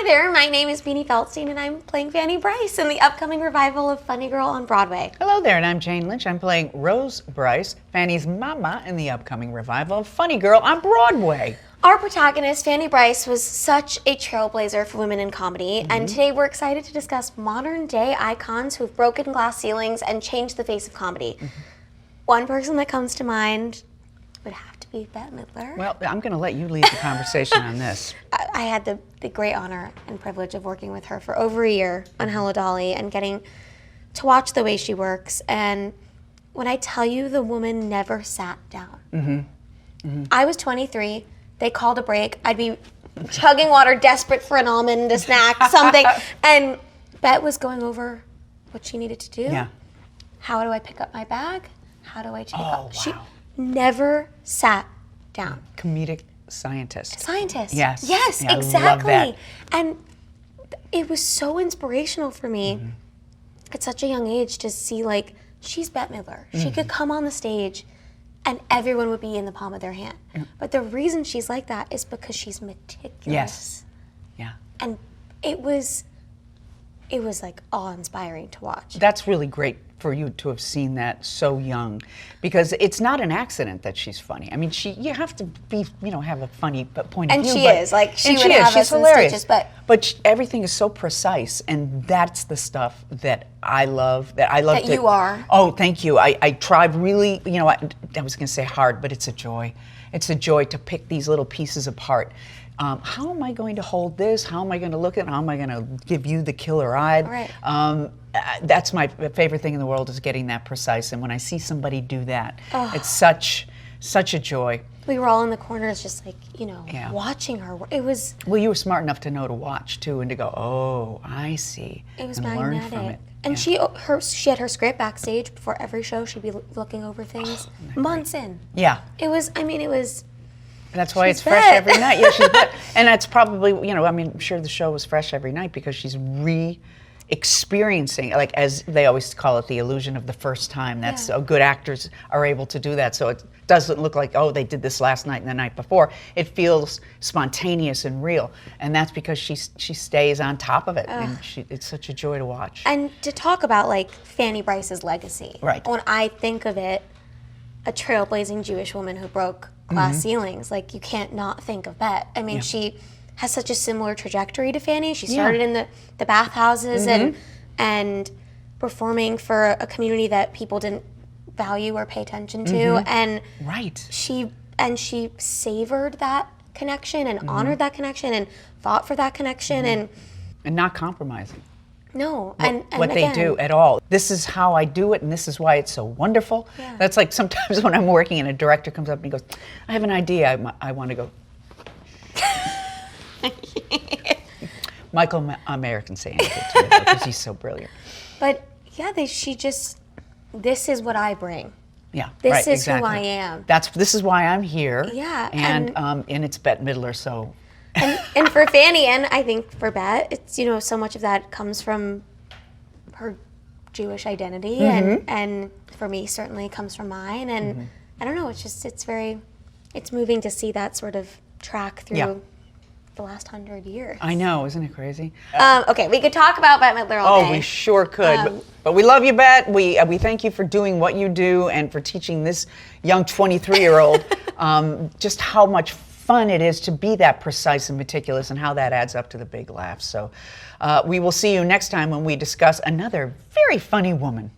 there, my name is Beanie Feldstein and I'm playing Fanny Brice in the upcoming revival of Funny Girl on Broadway. Hello there, and I'm Jane Lynch. I'm playing Rose Brice, Fanny's mama, in the upcoming revival of Funny Girl on Broadway. Our protagonist, Fanny Brice, was such a trailblazer for women in comedy, and today we're excited to discuss modern-day icons who've broken glass ceilings and changed the face of comedy. One person that comes to mind would have to be Bette Midler. Well, I'm going to let you lead the conversation on this. I had the great honor and privilege of working with her for over a year on Hello Dolly and getting to watch the way she works. And when I tell you the woman never sat down. I was 23. They called a break. I'd be chugging water, desperate for an almond, a snack, something. And Bette was going over what she needed to do. Yeah. How do I pick up my bag? How do I take off? Wow. She never sat down. Comedic scientist. Scientist. Yes. Yes, Yeah, exactly. I love that. And it was so inspirational for me at such a young age to see, like, she's Bette Midler. She could come on the stage and everyone would be in the palm of their hand. But the reason she's like that is because she's meticulous. Yes. Yeah. And it was like awe-inspiring to watch. That's really great for you to have seen that so young, because it's not an accident that she's funny. I mean, you have to be, have a funny point of And view. she is, like, she would have she's us in hilarious. stitches, but everything is so precise, and that's the stuff that I love. That you are. Oh, thank you. I tried really, I was going to say hard, but it's a joy. It's a joy to pick these little pieces apart. How am I going to hold this? How am I going to look at it? How am I going to give you the killer eye? Right. That's my favorite thing in the world, is getting that precise. And when I see somebody do that, it's such a joy. We were all in the corners just like, watching her. It was... Well, you were smart enough to know to watch, too, and to go, oh, I see. It was and magnetic. learn from it. And she had her script backstage before every show. She'd be looking over things months in. Yeah. It was... That's why it's She's fresh Bette. every night. Yeah, she's Bette. And that's probably, I'm sure the show was fresh every night because she's experiencing, like, as they always call it, the illusion of the first time. That's good actors are able to do that. So it doesn't look like, oh, they did this last night and the night before. It feels spontaneous and real. And that's because she stays on top of it. And it's such a joy to watch. And to talk about, like, Fanny Brice's legacy. Right. When I think of it, a trailblazing Jewish woman who broke glass ceilings, like, you can't not think of Bette. I mean, she has such a similar trajectory to Fanny. She started in the bathhouses and performing for a community that people didn't value or pay attention to. And she savored that connection and honored that connection and fought for that connection and not compromising. No, what they do at all. This is how I do it, and this is why it's so wonderful. Yeah. That's like sometimes when I'm working and a director comes up and he goes, I have an idea, I want to go. Michael Mayer can say anything to me because he's so brilliant. But yeah, this is what I bring. Yeah, this is exactly. who I am. This is why I'm here. Yeah, and it's Bette Midler, so. And for Fanny, and I think for Bette, it's so much of that comes from her Jewish identity, and for me certainly comes from mine. And I don't know, it's moving to see that sort of track through the last 100 years. I know, isn't it crazy? Okay, we could talk about Bette Midler all day. Oh, we sure could. But we love you, Bette. We thank you for doing what you do and for teaching this young 23-year-old just how much fun it is to be that precise and meticulous, and how that adds up to the big laughs. So we will see you next time when we discuss another very funny woman.